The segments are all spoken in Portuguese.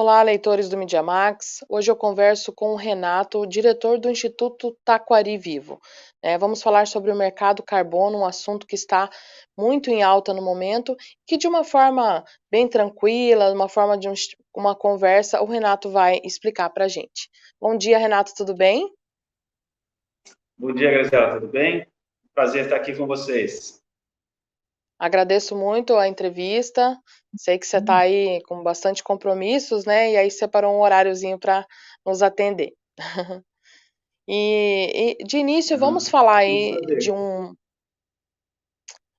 Olá, leitores do Media Max. Hoje eu converso com o Renato, diretor do Instituto Taquari Vivo. Vamos falar sobre o mercado carbono, um assunto que está muito em alta no momento, que de uma forma bem tranquila, uma forma de uma conversa, o Renato vai explicar para a gente. Bom dia, Renato, tudo bem? Bom dia, Graziela, tudo bem? Prazer estar aqui com vocês. Agradeço muito a entrevista. Sei que você está aí com bastante compromissos, né? E aí separou um horáriozinho para nos atender. E de início Ah, é um prazer.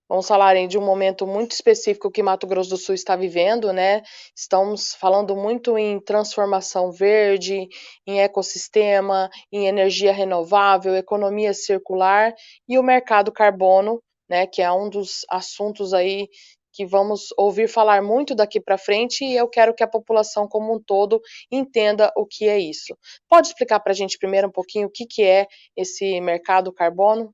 vamos falar aí de um momento muito específico que Mato Grosso do Sul está vivendo, né? Estamos falando muito em transformação verde, em ecossistema, em energia renovável, economia circular e o mercado carbono, né? Que é um dos assuntos aí que vamos ouvir falar muito daqui para frente e eu quero que a população como um todo entenda o que é isso. Pode explicar para a gente primeiro um pouquinho o que que é esse mercado carbono?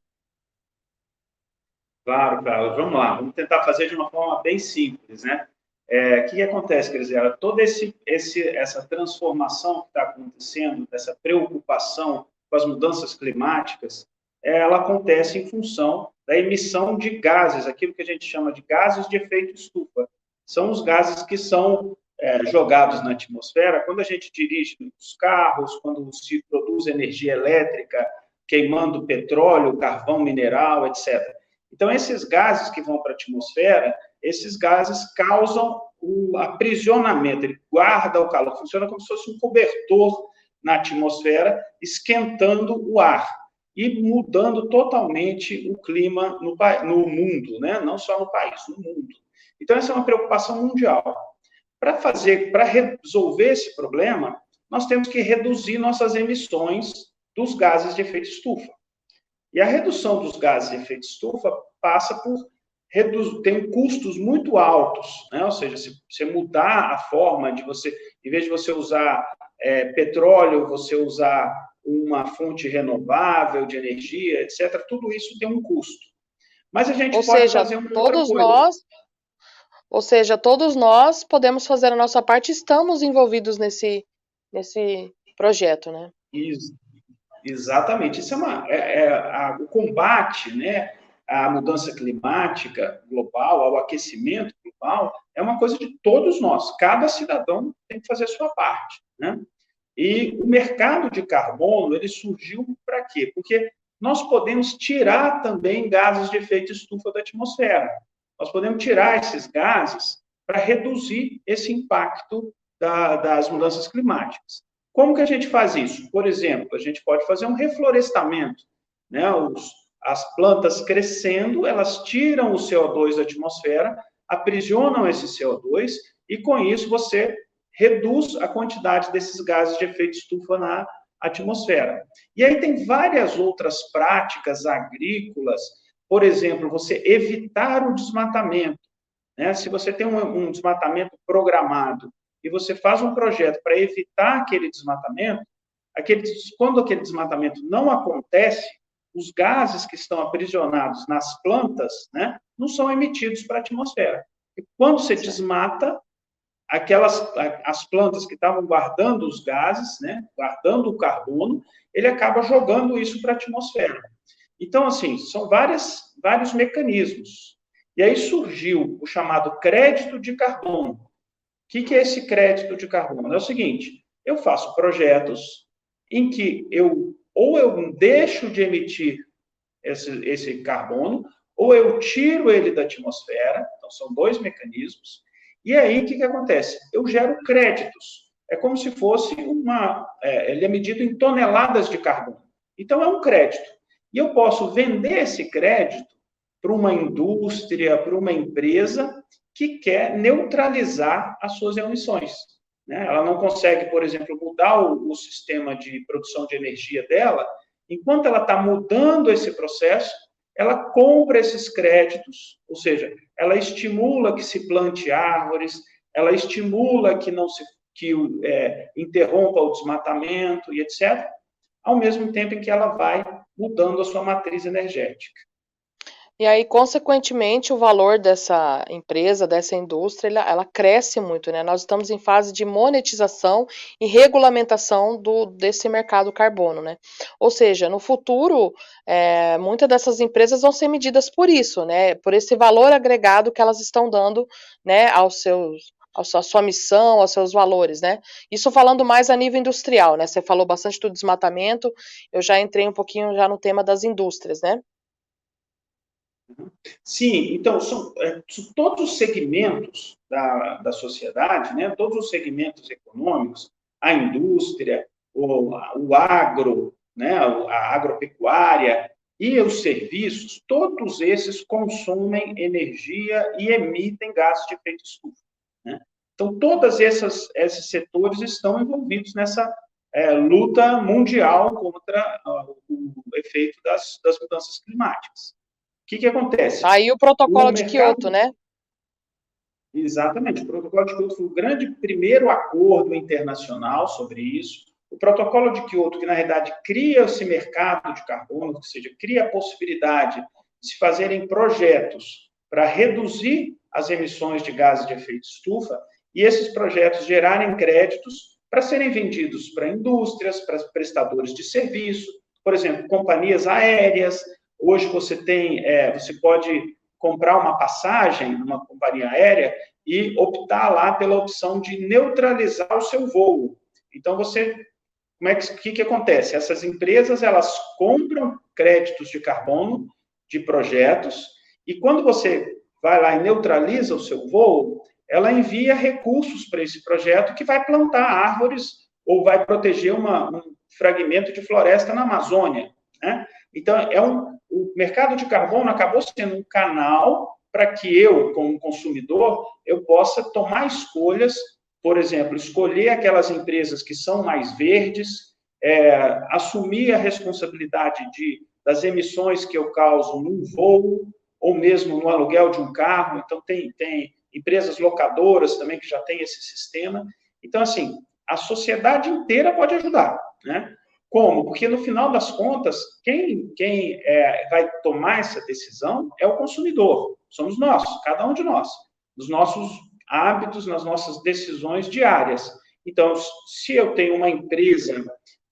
Claro, claro. Vamos lá, vamos tentar fazer de uma forma bem simples, né? O que acontece, Graziela? Toda essa transformação que está acontecendo, essa preocupação com as mudanças climáticas, ela acontece em função da emissão de gases, aquilo que a gente chama de gases de efeito estufa. São os gases que são jogados na atmosfera quando a gente dirige os carros, quando se produz energia elétrica, queimando petróleo, carvão mineral, etc. Então, esses gases que vão para a atmosfera, esses gases causam o aprisionamento, ele guarda o calor, funciona como se fosse um cobertor na atmosfera, esquentando o ar e mudando totalmente o clima no mundo, né? Não só no país, no mundo. Então, essa é uma preocupação mundial. Para resolver esse problema, nós temos que reduzir nossas emissões dos gases de efeito estufa. E a redução dos gases de efeito estufa passa por tem custos muito altos, né? Ou seja, se você mudar a forma de você, em vez de você usar petróleo, você usar uma fonte renovável de energia, etc., tudo isso tem um custo. Mas a gente Ou pode seja, fazer uma outra todos coisa. nós Ou seja, todos nós podemos fazer a nossa parte, estamos envolvidos nesse projeto, né? Exatamente. Isso o combate, né, à mudança climática global, ao aquecimento global, é uma coisa de todos nós. Cada cidadão tem que fazer a sua parte, né? E o mercado de carbono, ele surgiu para quê? Porque nós podemos tirar também gases de efeito estufa da atmosfera. Nós podemos tirar esses gases para reduzir esse impacto das mudanças climáticas. Como que a gente faz isso? Por exemplo, a gente pode fazer um reflorestamento, né? As plantas crescendo, elas tiram o CO2 da atmosfera, aprisionam esse CO2 e com isso você reduz a quantidade desses gases de efeito estufa na atmosfera. E aí tem várias outras práticas agrícolas, por exemplo, você evitar o desmatamento, né? Se você tem um desmatamento programado e você faz um projeto para evitar aquele desmatamento, quando aquele desmatamento não acontece, os gases que estão aprisionados nas plantas, né, não são emitidos para a atmosfera. E quando você Certo. desmata, as plantas que estavam guardando os gases, né, guardando o carbono, ele acaba jogando isso para a atmosfera. Então, assim, são vários mecanismos. E aí surgiu o chamado crédito de carbono. O que é esse crédito de carbono? É o seguinte, eu faço projetos em que ou eu deixo de emitir esse carbono, ou eu tiro ele da atmosfera, então são dois mecanismos, e aí o que acontece? Eu gero créditos. É como se fosse ele é medido em toneladas de carbono. Então é um crédito. E eu posso vender esse crédito para uma indústria, para uma empresa que quer neutralizar as suas emissões. Né? Ela não consegue, por exemplo, mudar o sistema de produção de energia dela. Enquanto ela está mudando esse processo, ela compra esses créditos, ou seja, ela estimula que se plante árvores, ela estimula que não se interrompa o desmatamento e etc., ao mesmo tempo em que ela vai mudando a sua matriz energética. E aí, consequentemente, o valor dessa empresa, dessa indústria, ela cresce muito, né? Nós estamos em fase de monetização e regulamentação desse mercado carbono, né? Ou seja, no futuro, muitas dessas empresas vão ser medidas por isso, né? Por esse valor agregado que elas estão dando, né, à sua missão, aos seus valores, né? Isso falando mais a nível industrial, né? Você falou bastante do desmatamento, eu já entrei um pouquinho já no tema das indústrias, né? Sim, então, são todos os segmentos da sociedade, né, todos os segmentos econômicos, a indústria, o agro, né, a agropecuária e os serviços, todos esses consomem energia e emitem gases de efeito estufa, né? Então, todos esses setores estão envolvidos nessa luta mundial contra o efeito das mudanças climáticas. O que acontece? Aí o O protocolo de Kyoto, mercado, né? exatamente, o protocolo de Kyoto foi o grande primeiro acordo internacional sobre isso. O protocolo de Kyoto, que na realidade cria esse mercado de carbono, ou seja, cria a possibilidade de se fazerem projetos para reduzir as emissões de gases de efeito estufa e esses projetos gerarem créditos para serem vendidos para indústrias, para prestadores de serviço, por exemplo, companhias aéreas. Hoje você pode comprar uma passagem numa companhia aérea e optar lá pela opção de neutralizar o seu voo. Então, o que acontece? Essas empresas, elas compram créditos de carbono de projetos e quando você vai lá e neutraliza o seu voo, ela envia recursos para esse projeto que vai plantar árvores ou vai proteger um fragmento de floresta na Amazônia, né? Então, o mercado de carbono acabou sendo um canal para que eu, como consumidor, eu possa tomar escolhas, por exemplo, escolher aquelas empresas que são mais verdes, assumir a responsabilidade das emissões que eu causo num voo ou mesmo no aluguel de um carro. Então, tem empresas locadoras também que já têm esse sistema. Então, assim, a sociedade inteira pode ajudar, né? Como? Porque, no final das contas, quem vai tomar essa decisão é o consumidor. Somos nós, cada um de nós, nos nossos hábitos, nas nossas decisões diárias. Então, se eu tenho uma empresa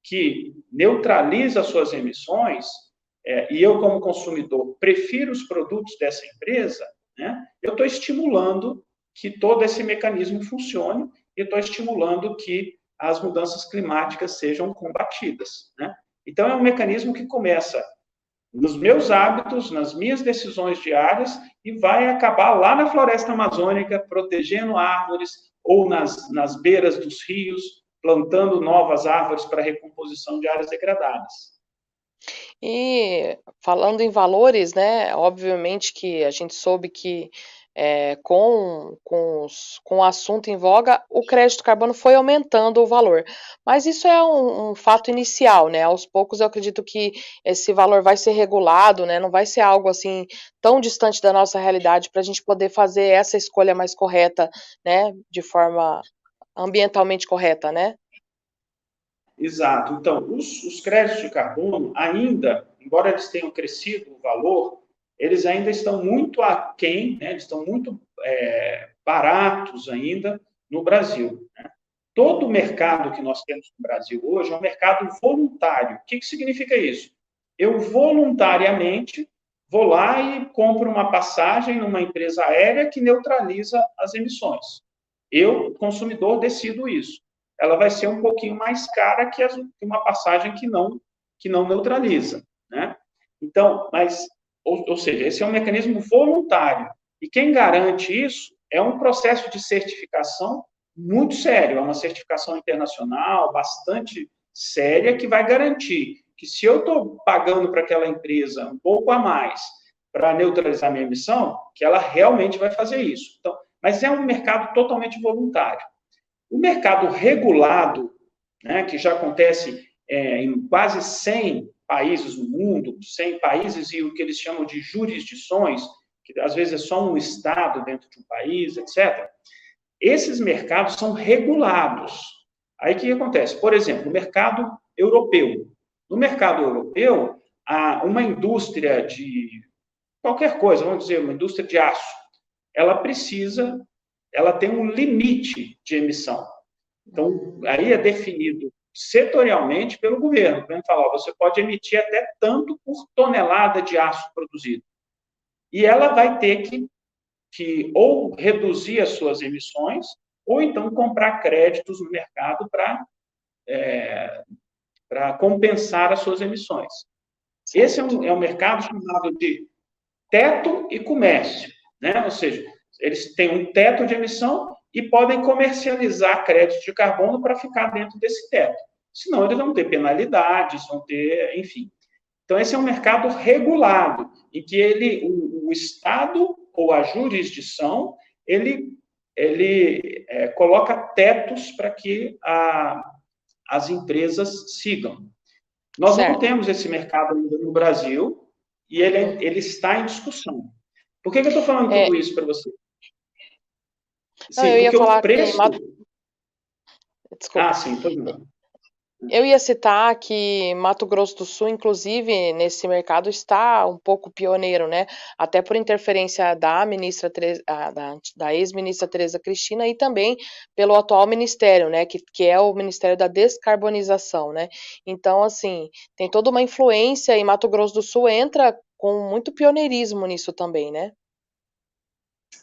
que neutraliza suas emissões, e eu, como consumidor, prefiro os produtos dessa empresa, né, eu estou estimulando que todo esse mecanismo funcione e estou estimulando que as mudanças climáticas sejam combatidas, né? Então, é um mecanismo que começa nos meus hábitos, nas minhas decisões diárias e vai acabar lá na floresta amazônica, protegendo árvores ou nas beiras dos rios, plantando novas árvores para recomposição de áreas degradadas. E falando em valores, né, obviamente que a gente soube que, com o assunto em voga, o crédito carbono foi aumentando o valor. Mas isso é um fato inicial, né, aos poucos eu acredito que esse valor vai ser regulado, né, não vai ser algo, assim, tão distante da nossa realidade para a gente poder fazer essa escolha mais correta, né, de forma ambientalmente correta, né? Exato. Então, os créditos de carbono ainda, embora eles tenham crescido o valor, eles ainda estão muito aquém, né? Eles estão muito baratos ainda no Brasil, né? Todo o mercado que nós temos no Brasil hoje é um mercado voluntário. O que significa isso? Eu voluntariamente vou lá e compro uma passagem numa empresa aérea que neutraliza as emissões. Eu, consumidor, decido isso. Ela vai ser um pouquinho mais cara que uma passagem que não neutraliza, né? Então, ou seja, esse é um mecanismo voluntário. E quem garante isso é um processo de certificação muito sério, é uma certificação internacional bastante séria que vai garantir que se eu estou pagando para aquela empresa um pouco a mais para neutralizar minha emissão, que ela realmente vai fazer isso. Então, mas é um mercado totalmente voluntário. O mercado regulado, né, que já acontece em quase 100 países no mundo, 100 países e o que eles chamam de jurisdições, que às vezes é só um estado dentro de um país, etc. Esses mercados são regulados. Aí o que acontece? Por exemplo, o mercado europeu. No mercado europeu, há uma indústria qualquer coisa, vamos dizer, uma indústria de aço, ela tem um limite de emissão. Então, aí é definido setorialmente pelo governo. O governo fala, você pode emitir até tanto por tonelada de aço produzido. E ela vai ter que ou reduzir as suas emissões, ou então comprar créditos no mercado para compensar as suas emissões. Esse é um mercado chamado de teto e comércio, né? Ou seja, eles têm um teto de emissão e podem comercializar crédito de carbono para ficar dentro desse teto. Senão, eles vão ter penalidades, vão ter, enfim. Então, esse é um mercado regulado, em que o Estado ou a jurisdição, ele coloca tetos para que as empresas sigam. Nós não temos esse mercado ainda no Brasil e ele está em discussão. Por que eu estou falando tudo isso para você? Sim, eu ia falar o preço... Desculpa. Sim, pois não. Eu ia citar que Mato Grosso do Sul, inclusive, nesse mercado está um pouco pioneiro, né? Até por interferência da ministra da ex-ministra Tereza Cristina e também pelo atual ministério, né? Que é o Ministério da Descarbonização, né? Então, assim, tem toda uma influência e Mato Grosso do Sul entra com muito pioneirismo nisso também, né?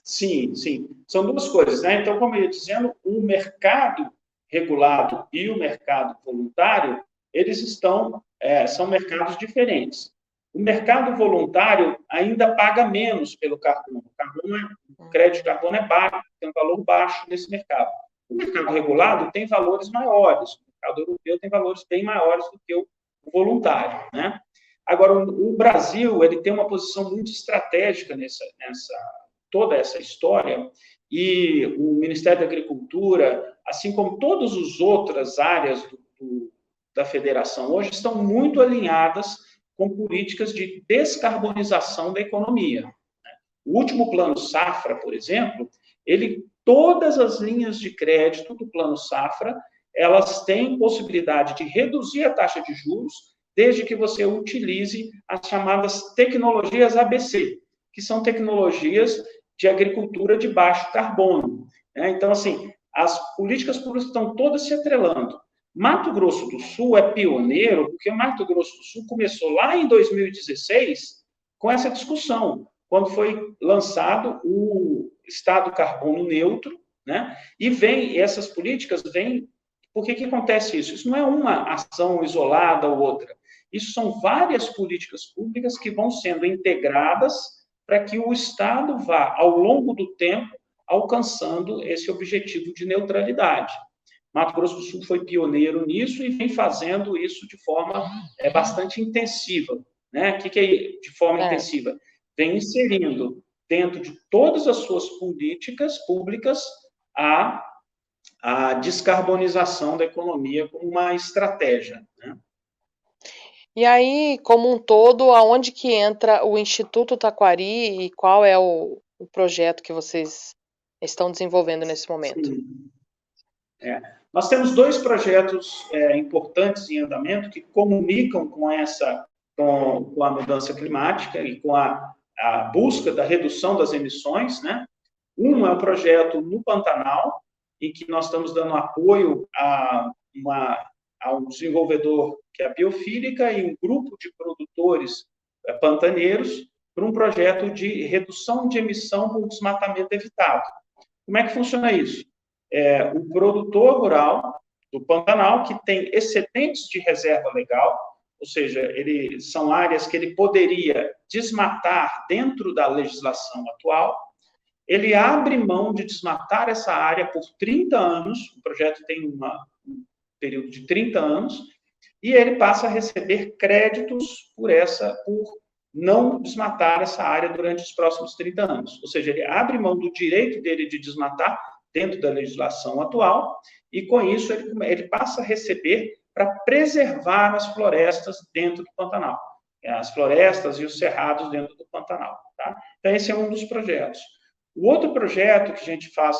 Sim, sim. São duas coisas, né? Então, como eu ia dizendo, o mercado regulado e o mercado voluntário, eles são mercados diferentes. O mercado voluntário ainda paga menos pelo carbono. O crédito de carbono é baixo, tem um valor baixo nesse mercado. O mercado regulado tem valores maiores. O mercado europeu tem valores bem maiores do que o voluntário, né? Agora, o Brasil, ele tem uma posição muito estratégica toda essa história, e o Ministério da Agricultura, assim como todas as outras áreas da federação hoje, estão muito alinhadas com políticas de descarbonização da economia. O último Plano Safra, por exemplo, todas as linhas de crédito do Plano Safra, elas têm possibilidade de reduzir a taxa de juros, desde que você utilize as chamadas tecnologias ABC, que são tecnologias de agricultura de baixo carbono. Então, assim, as políticas públicas estão todas se atrelando. Mato Grosso do Sul é pioneiro, porque Mato Grosso do Sul começou lá em 2016 com essa discussão, quando foi lançado o Estado Carbono Neutro, né? E essas políticas vêm... Por que acontece isso? Isso não é uma ação isolada ou outra. Isso são várias políticas públicas que vão sendo integradas para que o Estado vá, ao longo do tempo, alcançando esse objetivo de neutralidade. Mato Grosso do Sul foi pioneiro nisso e vem fazendo isso de forma bastante intensiva. Né? O que é de forma intensiva? Vem inserindo dentro de todas as suas políticas públicas a descarbonização da economia como uma estratégia. Né? E aí, como um todo, aonde que entra o Instituto Taquari e qual é o projeto que vocês estão desenvolvendo nesse momento? Nós temos dois projetos importantes em andamento que comunicam com a mudança climática e com a busca da redução das emissões, né? Um é um projeto no Pantanal, em que nós estamos dando apoio a um desenvolvedor que é a Biofílica e um grupo de produtores pantaneiros para um projeto de redução de emissão por desmatamento evitado. Como é que funciona isso? O produtor rural do Pantanal, que tem excedentes de reserva legal, ou seja, são áreas que ele poderia desmatar dentro da legislação atual, ele abre mão de desmatar essa área por 30 anos, o projeto tem um período de 30 anos, e ele passa a receber créditos por não desmatar essa área durante os próximos 30 anos. Ou seja, ele abre mão do direito dele de desmatar dentro da legislação atual, e com isso ele passa a receber para preservar as florestas dentro do Pantanal, as florestas e os cerrados dentro do Pantanal. Tá? Então, esse é um dos projetos. O outro projeto que a gente faz,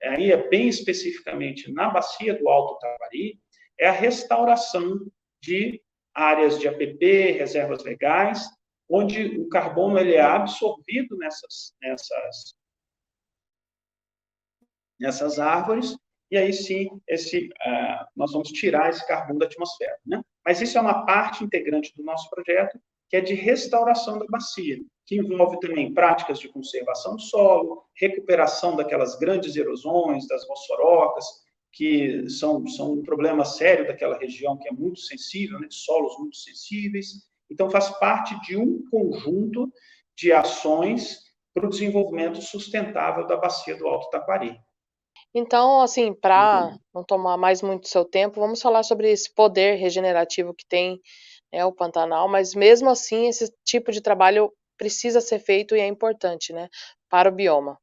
aí bem especificamente na bacia do Alto Taquari, é a restauração de áreas de APP, reservas legais, onde o carbono ele é absorvido nessas árvores, e aí sim nós vamos tirar esse carbono da atmosfera, né? Mas isso é uma parte integrante do nosso projeto, que é de restauração da bacia, que envolve também práticas de conservação do solo, recuperação daquelas grandes erosões, das mossorocas, que são um problema sério daquela região que é muito sensível, né, de solos muito sensíveis. Então, faz parte de um conjunto de ações para o desenvolvimento sustentável da bacia do Alto Taquari. Então, assim, para não tomar mais muito seu tempo, vamos falar sobre esse poder regenerativo que tem, né, o Pantanal, mas mesmo assim esse tipo de trabalho precisa ser feito e é importante, né, para o bioma.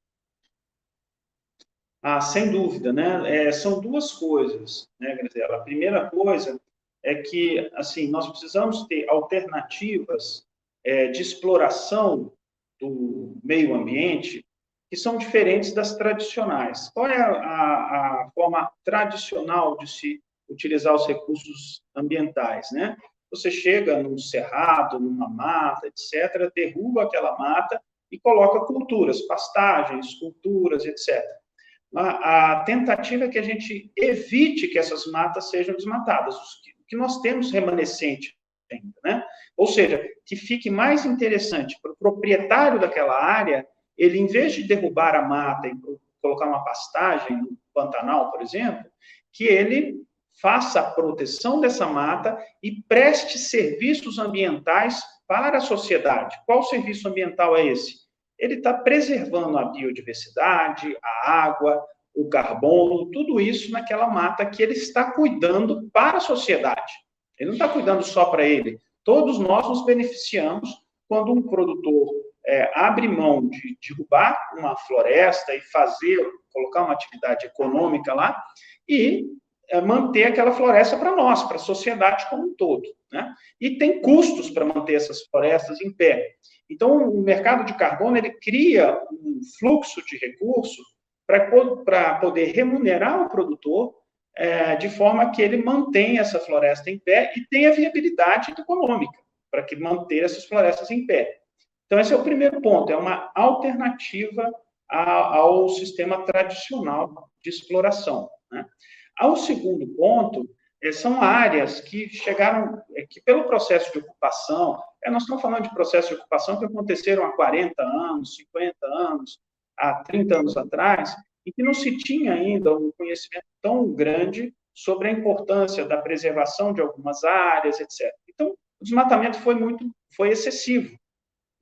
Sem dúvida, né? São duas coisas, né, Graziela? A primeira coisa é que, assim, nós precisamos ter alternativas de exploração do meio ambiente que são diferentes das tradicionais. Qual é a forma tradicional de se utilizar os recursos ambientais, né? Você chega num cerrado, numa mata, etc., derruba aquela mata e coloca culturas, pastagens, culturas, etc. A tentativa é que a gente evite que essas matas sejam desmatadas, o que nós temos remanescente ainda, né? Ou seja, que fique mais interessante para o proprietário daquela área, ele, em vez de derrubar a mata e colocar uma pastagem no Pantanal, por exemplo, que ele faça a proteção dessa mata e preste serviços ambientais para a sociedade. Qual serviço ambiental é esse? Ele está preservando a biodiversidade, a água, o carbono, tudo isso naquela mata que ele está cuidando para a sociedade. Ele não está cuidando só para ele. Todos nós nos beneficiamos quando um produtor abre mão de derrubar uma floresta e colocar uma atividade econômica lá e manter aquela floresta para nós, para a sociedade como um todo, né? E tem custos para manter essas florestas em pé. Então, o mercado de carbono ele cria um fluxo de recursos para poder remunerar o produtor de forma que ele mantenha essa floresta em pé e tenha viabilidade econômica para que manter essas florestas em pé. Então, esse é o primeiro ponto, é uma alternativa ao sistema tradicional de exploração, né? O segundo ponto são áreas que chegaram, que pelo processo de ocupação, nós estamos falando de processos de ocupação que aconteceram há 40 anos, 50 anos, há 30 anos atrás, e que não se tinha ainda um conhecimento tão grande sobre a importância da preservação de algumas áreas, etc. Então, o desmatamento foi excessivo.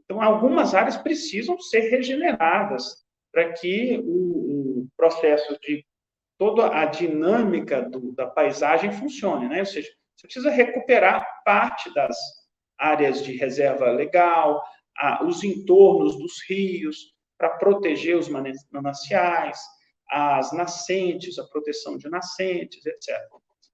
Então, algumas áreas precisam ser regeneradas para que o processo de toda a dinâmica da paisagem funcione, né? Ou seja, você precisa recuperar parte das áreas de reserva legal, os entornos dos rios, para proteger os mananciais, as nascentes, a proteção de nascentes, etc.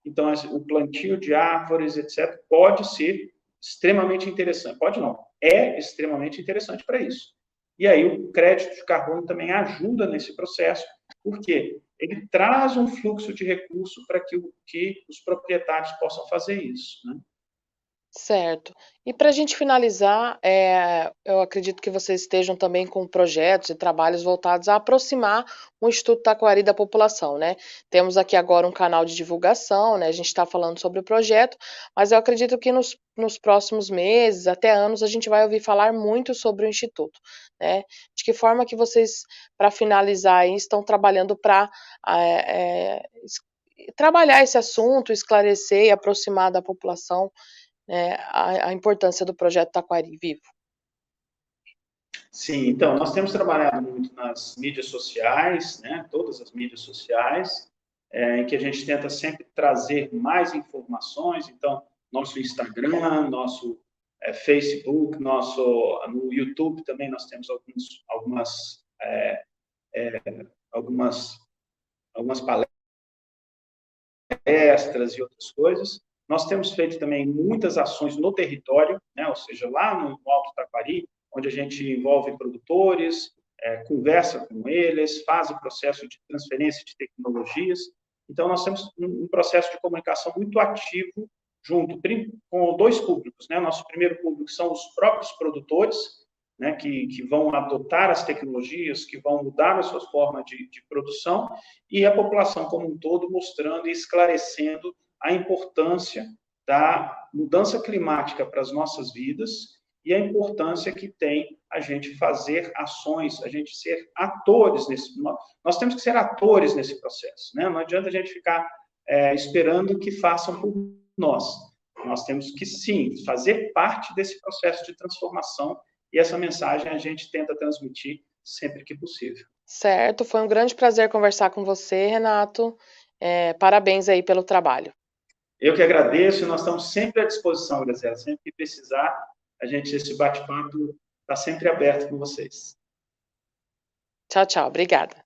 Então, o plantio de árvores, etc., pode ser extremamente interessante. Pode não, é extremamente interessante para isso. E aí o crédito de carbono também ajuda nesse processo, porque ele traz um fluxo de recurso para que os proprietários possam fazer isso, né? Certo. E para a gente finalizar, eu acredito que vocês estejam também com projetos e trabalhos voltados a aproximar o Instituto Taquari da população, né? Temos aqui agora um canal de divulgação, né? A gente está falando sobre o projeto, mas eu acredito que nos próximos meses, até anos, a gente vai ouvir falar muito sobre o Instituto, né? De que forma que vocês, para finalizar aí, estão trabalhando para trabalhar esse assunto, esclarecer e aproximar da população, né, a importância do projeto Taquari Vivo? Sim, então, nós temos trabalhado muito nas mídias sociais, né, todas as mídias sociais, em que a gente tenta sempre trazer mais informações. Então, nosso Instagram, nosso Facebook, no YouTube também nós temos algumas palestras e outras coisas. Nós temos feito também muitas ações no território, né, ou seja, lá no Alto Taquari, onde a gente envolve produtores, conversa com eles, faz o processo de transferência de tecnologias. Então, nós temos um processo de comunicação muito ativo junto com dois públicos, né? Nosso primeiro público são os próprios produtores, né, que vão adotar as tecnologias, que vão mudar as suas formas de produção, e a população como um todo, mostrando e esclarecendo a importância da mudança climática para as nossas vidas e a importância que tem a gente fazer ações, a gente ser atores nesse... Nós temos que ser atores nesse processo, né? Não adianta a gente ficar esperando que façam por nós. Nós temos que, sim, fazer parte desse processo de transformação, e essa mensagem a gente tenta transmitir sempre que possível. Certo, foi um grande prazer conversar com você, Renato. Parabéns aí pelo trabalho. Eu que agradeço, e nós estamos sempre à disposição, Graziela. Sempre que precisar, esse bate-papo está sempre aberto com vocês. Tchau, tchau. Obrigada.